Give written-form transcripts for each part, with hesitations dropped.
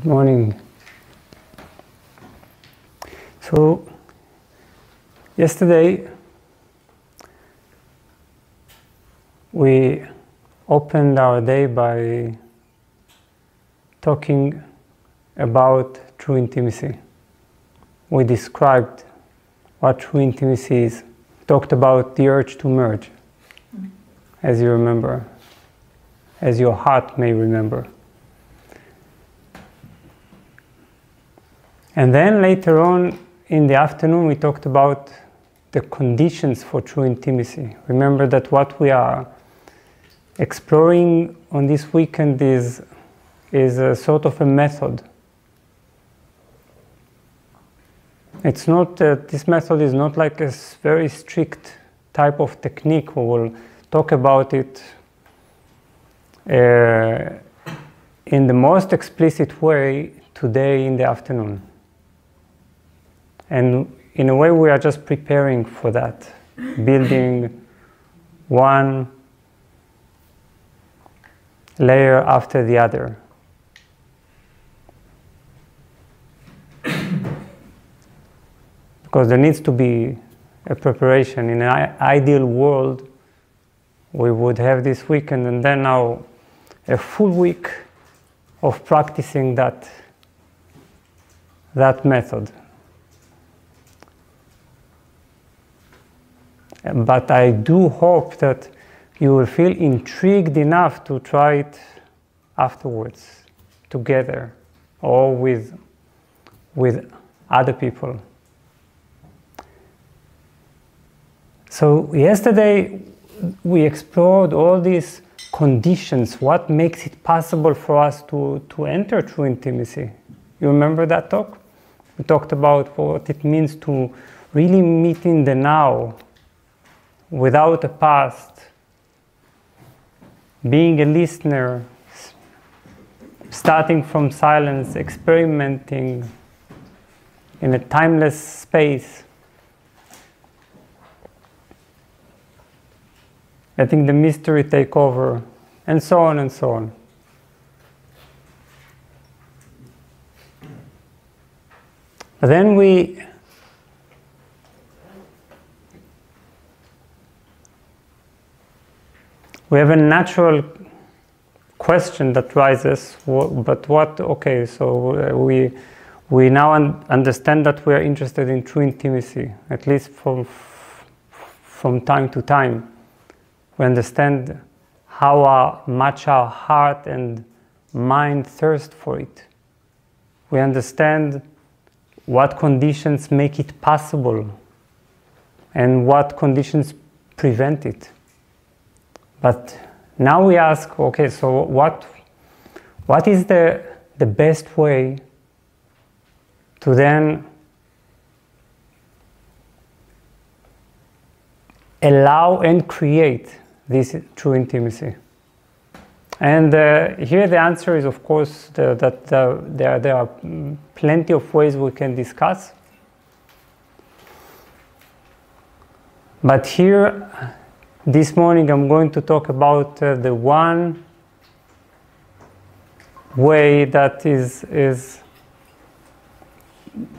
Good morning. So, yesterday we opened our day by talking about true intimacy. We described what true intimacy is, talked about the urge to merge, as you remember, as your heart may remember. And then later on in the afternoon we talked about the conditions for true intimacy. Remember that what we are exploring on this weekend is a sort of a method. It's not, this method is not like a very strict type of technique. We will talk about it in the most explicit way today in the afternoon. And in a way we are just preparing for that, building one layer after the other. Because there needs to be a preparation. In an ideal world, we would have this weekend and then now a full week of practicing that method. But I do hope that you will feel intrigued enough to try it afterwards, together, or with other people. So yesterday we explored all these conditions, what makes it possible for us to enter true intimacy. You remember that talk? We talked about what it means to really meet in the now, without a past, being a listener, starting from silence, experimenting in a timeless space, letting the mystery take over, and so on and so on. But then we have a natural question that rises, but what, okay, so we now understand that we are interested in true intimacy, at least from time to time. We understand how much our heart and mind thirst for it. We understand what conditions make it possible and what conditions prevent it. But now we ask, okay, so what is the best way to then allow and create this true intimacy? And here the answer is, of course, that there are plenty of ways we can discuss. But here, this morning I'm going to talk about the one way that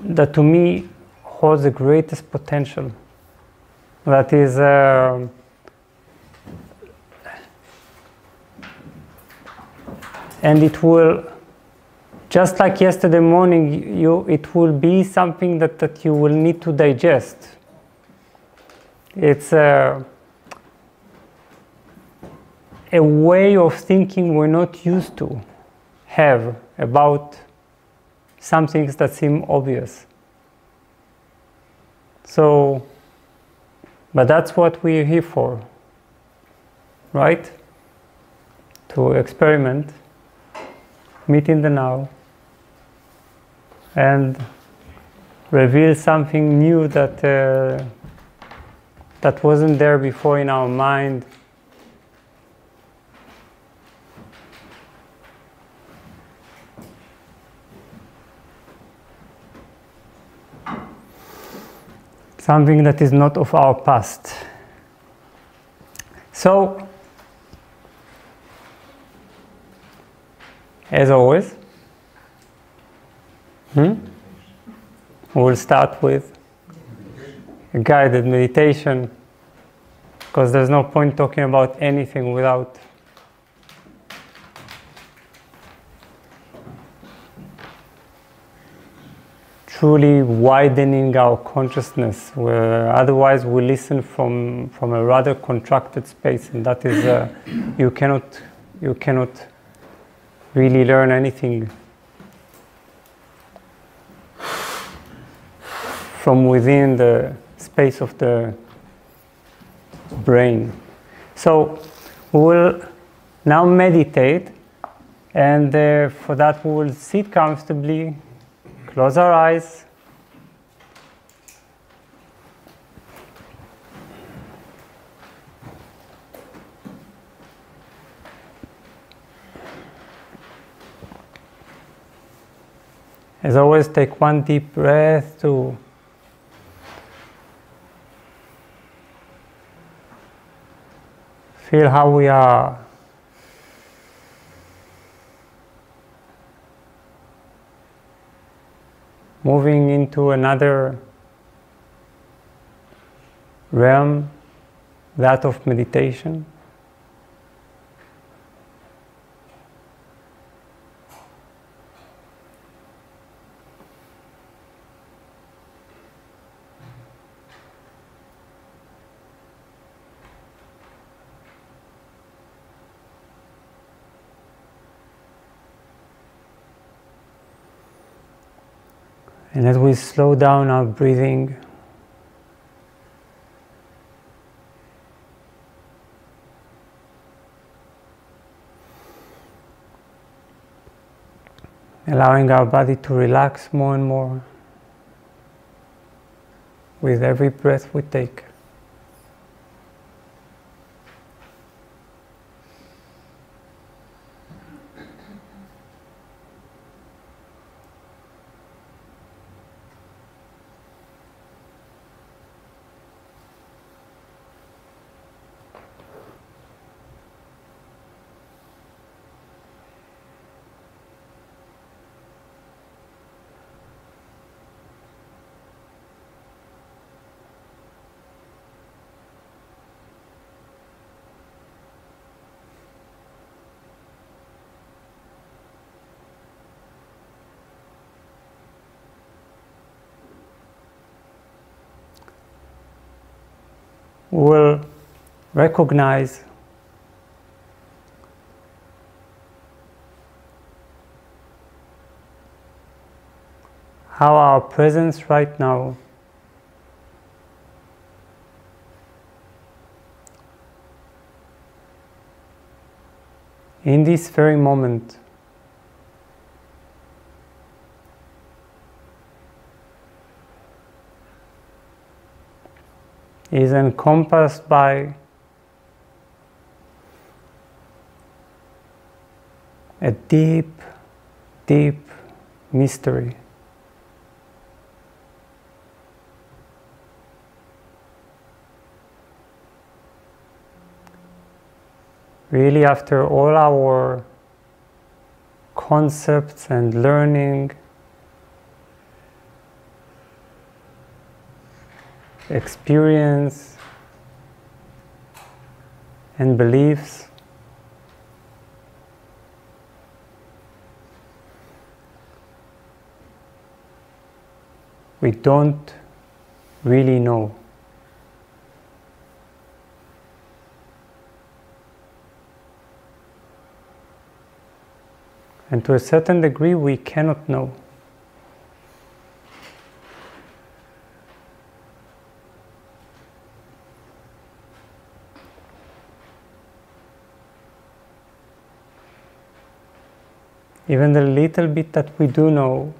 that to me holds the greatest potential. That is and it will, just like yesterday morning, it will be something that you will need to digest. It's a way of thinking we're not used to have about some things that seem obvious. So, but that's what we're here for, right? To experiment, meet in the now, and reveal something new that wasn't there before in our mind. Something that is not of our past. So, as always, We'll start with a guided meditation, because there's no point talking about anything without truly widening our consciousness, where otherwise we listen from a rather contracted space, and that is you cannot really learn anything from within the space of the brain. So we will now meditate, and for that we will sit comfortably, close our eyes, as always, take one deep breath to feel how we are moving into another realm, that of meditation. And as we slow down our breathing, allowing our body to relax more and more with every breath we take. We'll recognize how our presence right now in this very moment is encompassed by a deep, deep mystery. Really, after all our concepts and learning, experience and beliefs, we don't really know. And to a certain degree, we cannot know. Even the little bit that we do know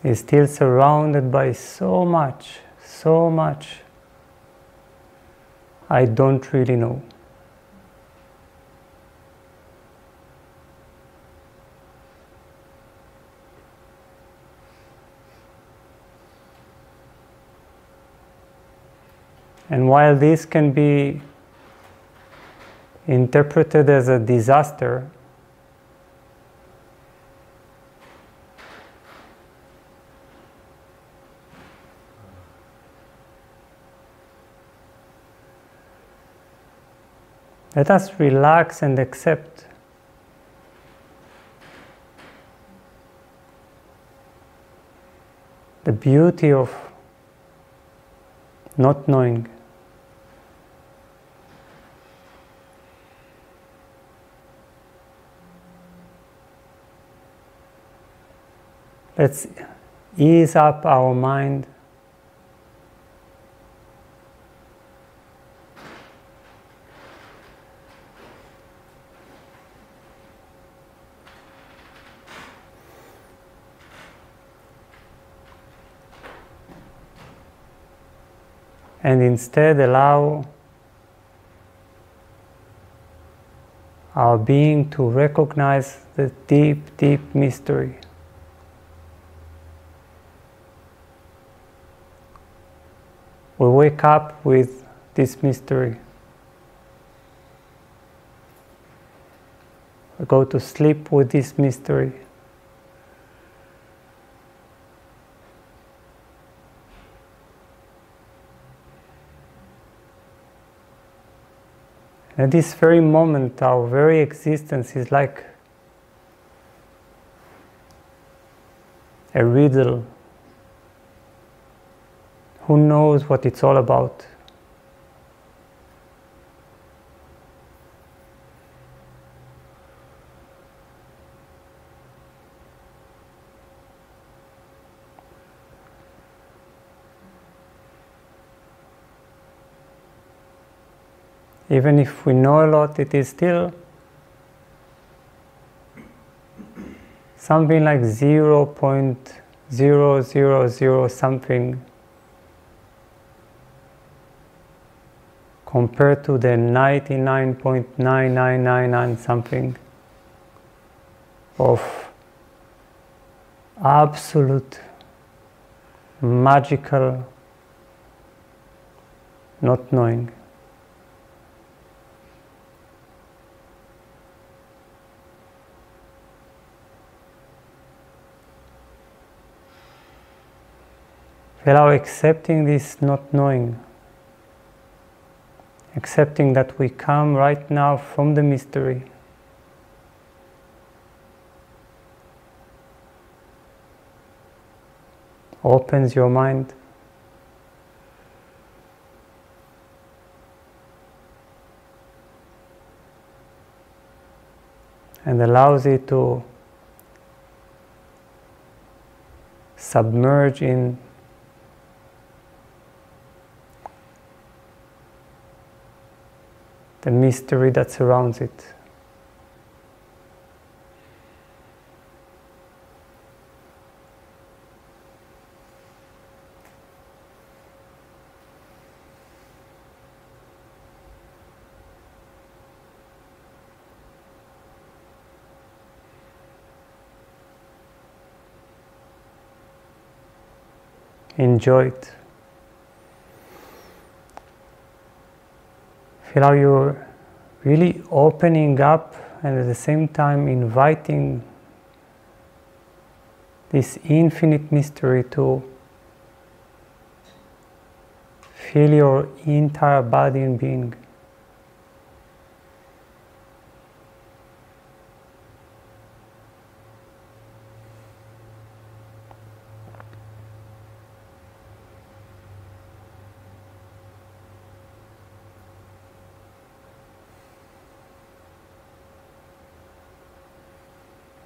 is still surrounded by so much I don't really know. And while this can be interpreted as a disaster, let us relax and accept the beauty of not knowing. Let's ease up our mind. And instead allow our being to recognize the deep, deep mystery. We wake up with this mystery. We go to sleep with this mystery. At this very moment, our very existence is like a riddle. Who knows what it's all about? Even if we know a lot, it is still something like 0.000 something compared to the 99.9999 something of absolute magical not knowing. Allow accepting this not knowing, accepting that we come right now from the mystery. Opens your mind. And allows it to submerge in the mystery that surrounds it. Enjoy it. Feel how you're really opening up and at the same time inviting this infinite mystery to fill your entire body and being.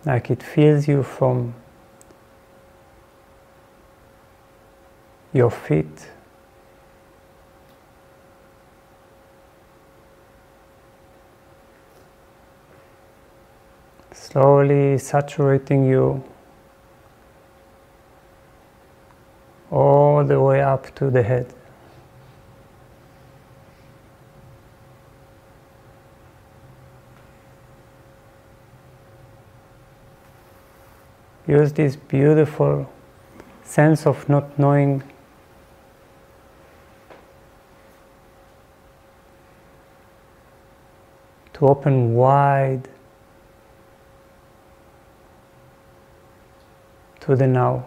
Like it fills you from your feet, slowly saturating you all the way up to the head. Use this beautiful sense of not knowing to open wide to the now.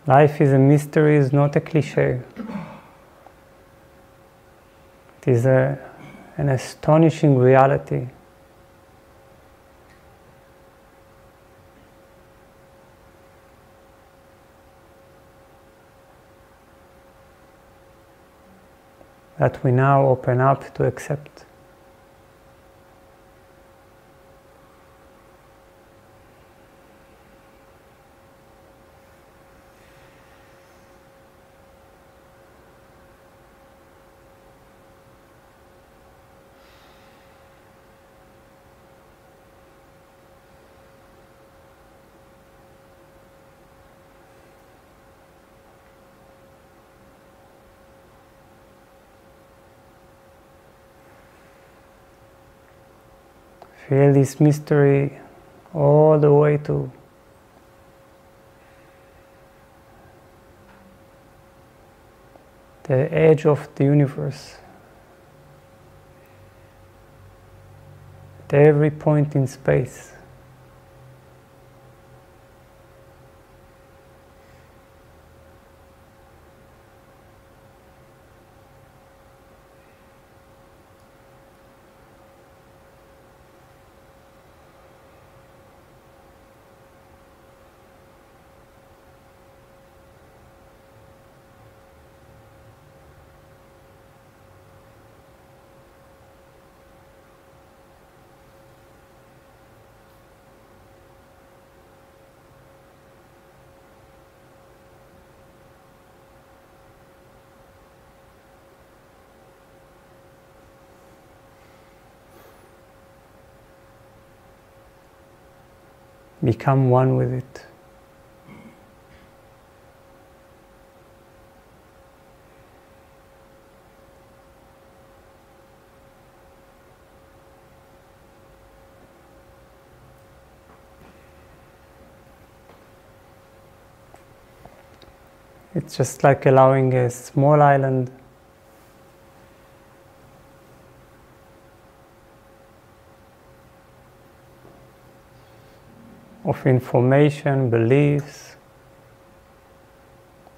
Life is a mystery, is not a cliche. It is an astonishing reality. That we now open up to accept. Feel this mystery all the way to the edge of the universe, at every point in space. Become one with it. It's just like allowing a small island of information, beliefs,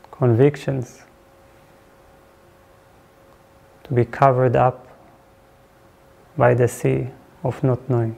convictions to be covered up by the sea of not knowing.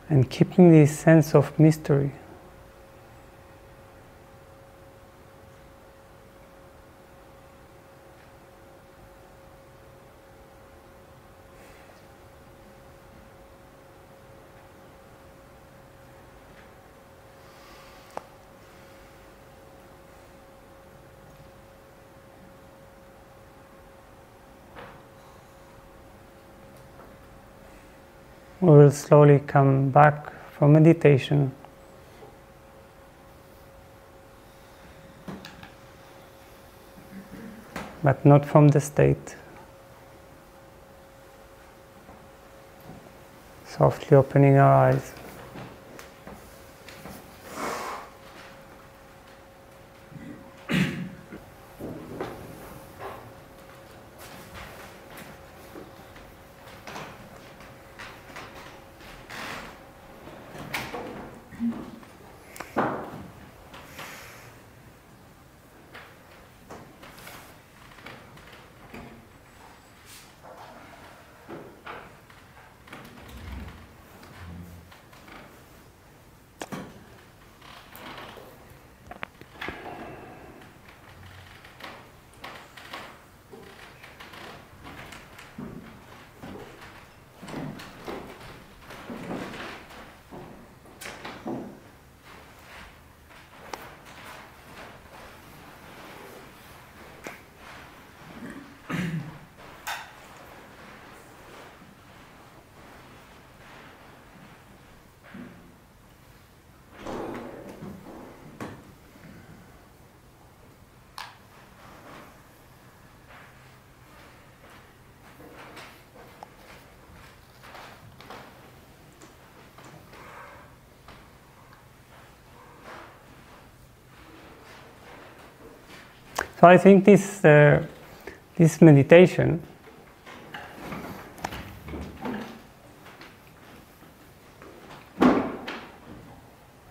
And keeping this sense of mystery. We will slowly come back from meditation but not from the state. Softly opening our eyes. So I think this meditation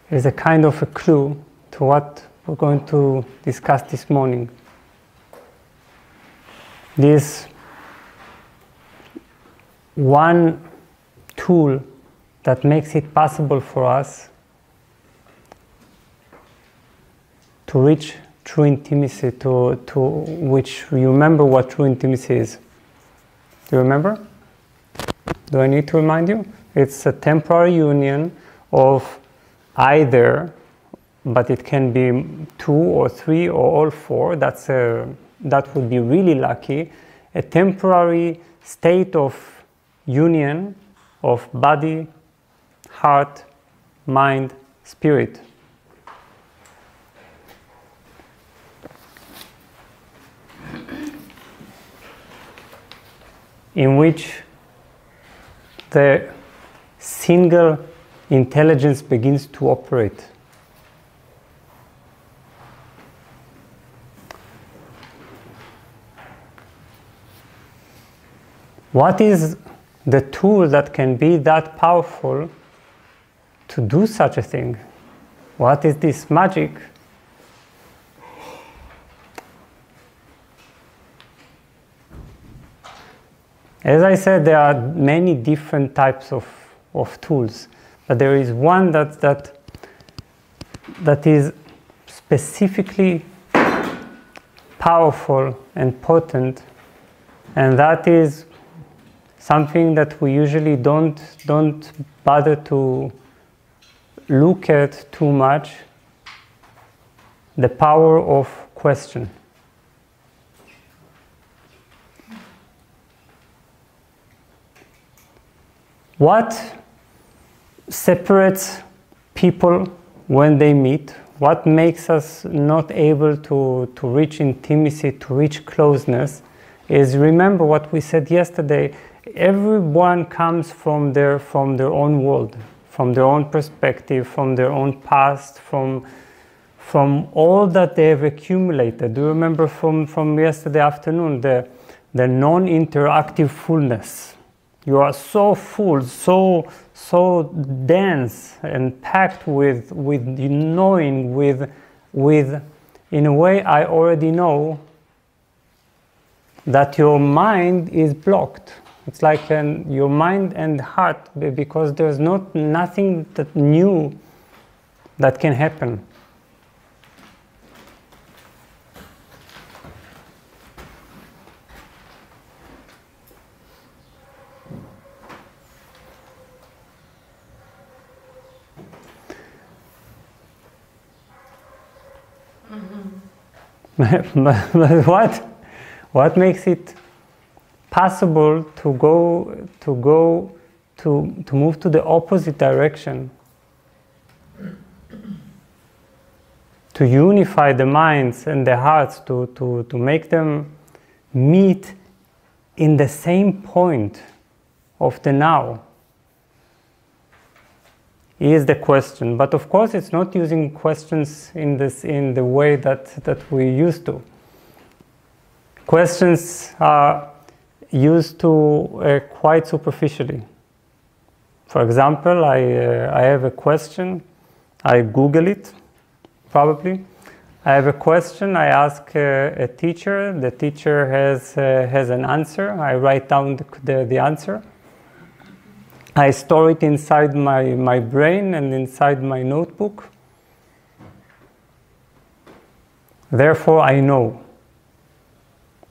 is a kind of a clue to what we're going to discuss this morning. This one tool that makes it possible for us to reach true intimacy, to which you remember what true intimacy is. Do you remember? Do I need to remind you? It's a temporary union of either, but it can be 2 or 3 or all 4. That would be really lucky. A temporary state of union of body, heart, mind, spirit. In which the single intelligence begins to operate. What is the tool that can be that powerful to do such a thing? What is this magic? As I said, there are many different types of tools, but there is one that is specifically powerful and potent, and that is something that we usually don't bother to look at too much: the power of question. What separates people when they meet? What makes us not able to reach intimacy, to reach closeness, is, remember what we said yesterday, everyone comes from their own world, from their own perspective, from their own past, from all that they have accumulated. Do you remember from yesterday afternoon, the non-interactive fullness? You are so full, so dense and packed with knowing, with in a way I already know that your mind is blocked. It's like your mind and heart, because there's nothing that new that can happen. But what makes it possible to move to the opposite direction, to unify the minds and the hearts, to make them meet in the same point of the now, is the question. But of course it's not using questions in the way that we used to. Questions are used to quite superficially. For example, I have a question I Google it, probably. I have a question, I ask a teacher, the teacher has an answer, I write down the answer. I store it inside my brain and inside my notebook. Therefore, I know.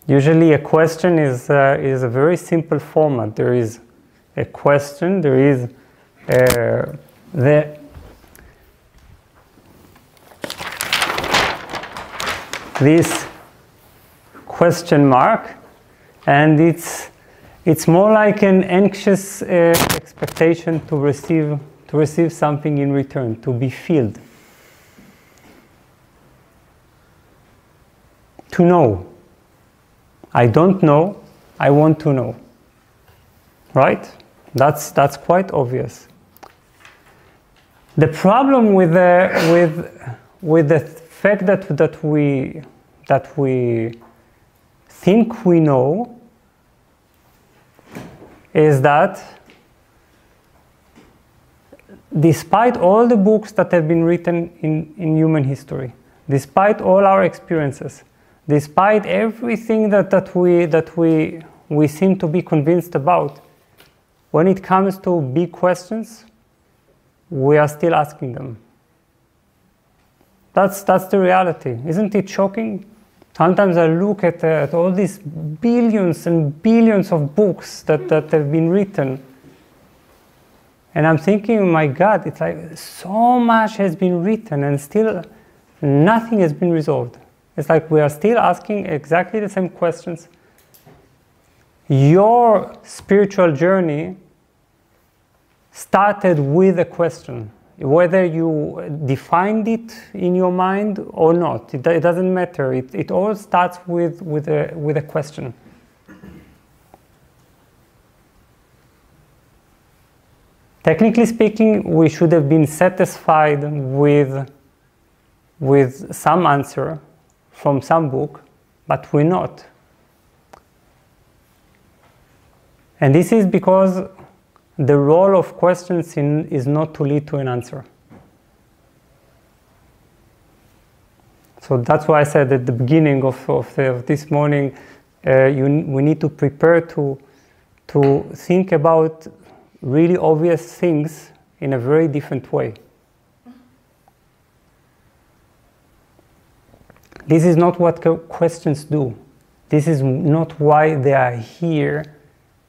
Usually a question is a very simple format. There is a question, there is this question mark, and it's more like an anxious expectation to receive something in return, to be filled, to know. I don't know, I want to know, right? That's quite obvious. The problem with the fact that we think we know is that despite all the books that have been written in human history, despite all our experiences, despite everything that we seem to be convinced about, when it comes to big questions, we are still asking them. That's the reality. Isn't it shocking? Sometimes I look at all these billions and billions of books that have been written, and I'm thinking, my God, it's like so much has been written and still nothing has been resolved. It's like we are still asking exactly the same questions. Your spiritual journey started with a question. Whether you defined it in your mind or not, it doesn't matter. It all starts with a question. Technically speaking, we should have been satisfied with some answer from some book, but we're not. And this is because the role of questions is not to lead to an answer. So that's why I said at the beginning of this morning, we need to prepare to think about really obvious things in a very different way. This is not what questions do. This is not why they are here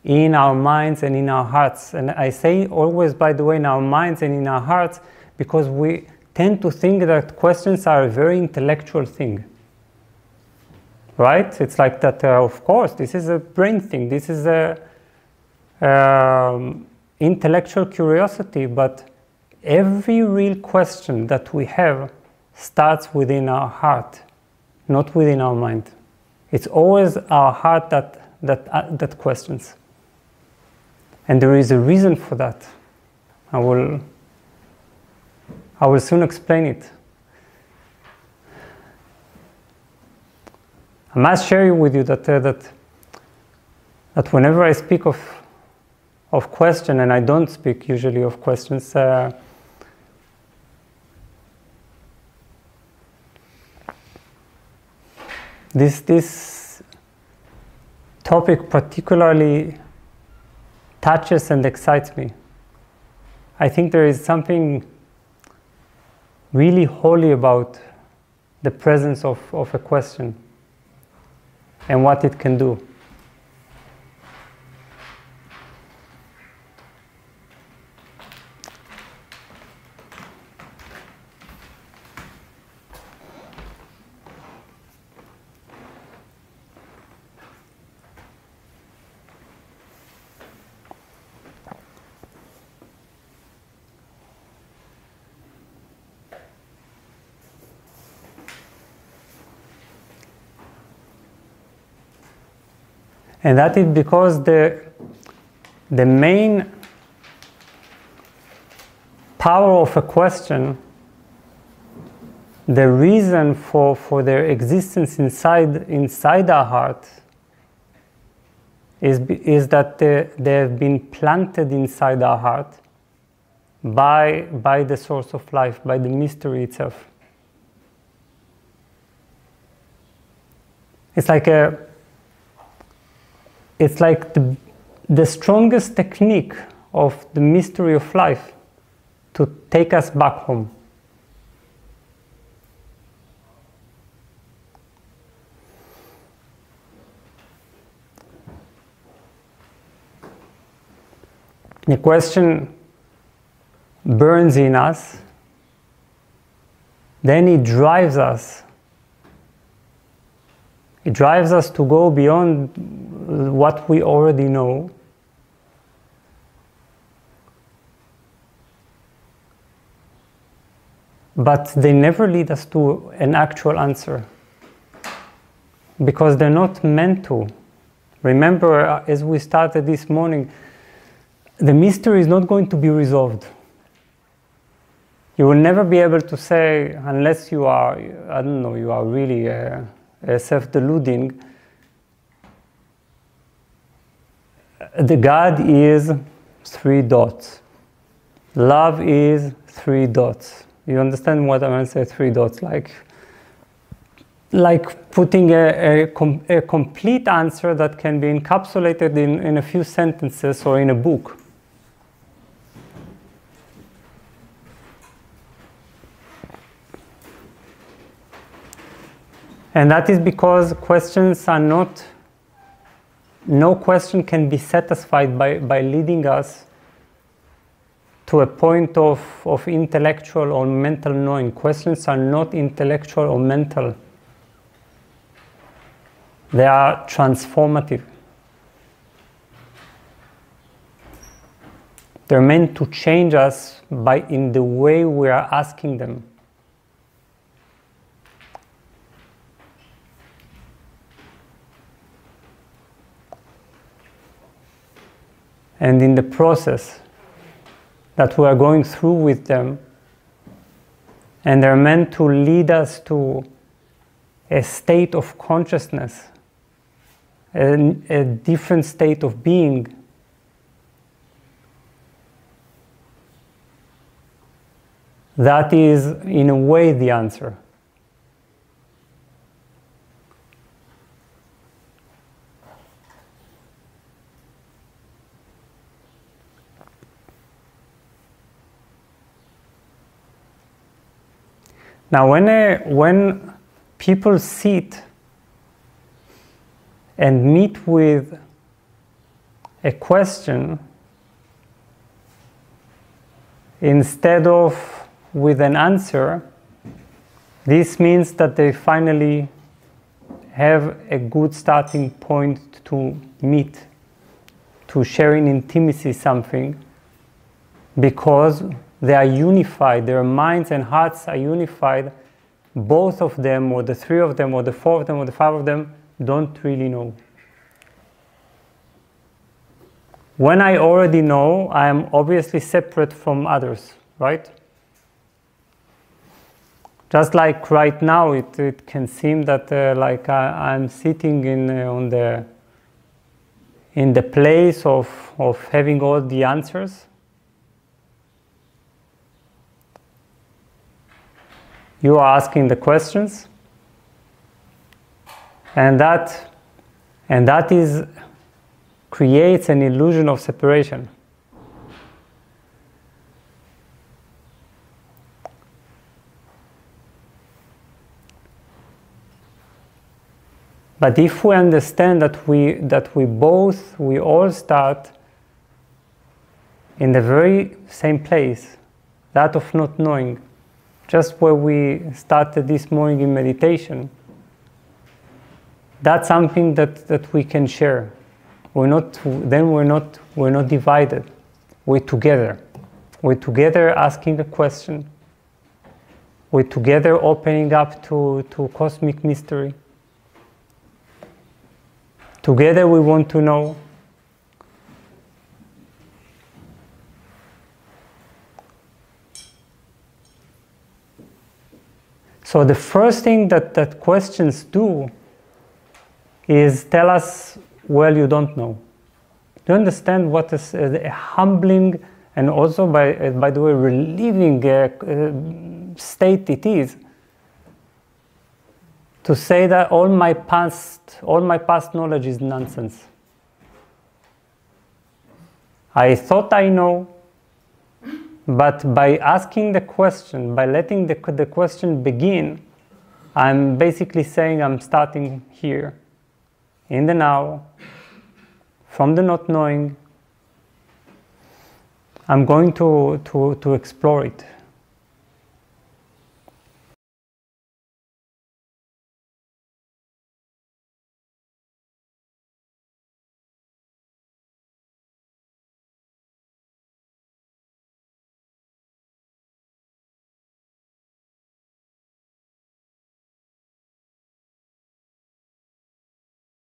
in our minds and in our hearts. And I say always, by the way, in our minds and in our hearts, because we tend to think that questions are a very intellectual thing. Right? It's like that, of course, this is a brain thing. This is a intellectual curiosity, but every real question that we have starts within our heart, not within our mind. It's always our heart that questions. And there is a reason for that. I will soon explain it. I must share with you that whenever I speak of question, and I don't speak usually of questions, this topic particularly touches and excites me. I think there is something really holy about the presence of a question and what it can do. And that is because the main power of a question, the reason for their existence inside our heart, is that they have been planted inside our heart by the source of life, by the mystery itself. It's like the strongest technique of the mystery of life to take us back home. The question burns in us, then it drives us. It drives us to go beyond what we already know. But they never lead us to an actual answer, because they're not meant to. Remember, as we started this morning, the mystery is not going to be resolved. You will never be able to say, unless you are, I don't know, you are really self-deluding, the God is 3 dots. Love is 3 dots. You understand what I mean? Say 3 dots, like putting a complete answer that can be encapsulated in a few sentences or in a book. And that is because questions are not, no question can be satisfied by leading us to a point of intellectual or mental knowing. Questions are not intellectual or mental. They are transformative. They're meant to change us in the way we are asking them. And in the process that we are going through with them, and they're meant to lead us to a state of consciousness, a different state of being, that is, in a way, the answer. Now, when people sit and meet with a question instead of with an answer, this means that they finally have a good starting point to meet, to share in intimacy something, because they are unified, their minds and hearts are unified. Both of them, or the 3 of them, or the 4 of them, or the 5 of them, don't really know. When I already know, I am obviously separate from others, right? Just like right now, it can seem that like I'm sitting in the place of having all the answers. You are asking the questions, and that creates an illusion of separation. But if we understand that we all start in the very same place, that of not knowing, just where we started this morning in meditation, that's something that we can share. We're not divided. We're together. We're together asking a question. We're together opening up to cosmic mystery. Together we want to know. So the first thing that questions do is tell us, well, you don't know. Do you understand what is a humbling and also by the way, relieving state it is, to say that all my past knowledge is nonsense. I thought I know, but by asking the question, by letting the question begin, I'm basically saying I'm starting here, in the now, from the not knowing. I'm going to explore it.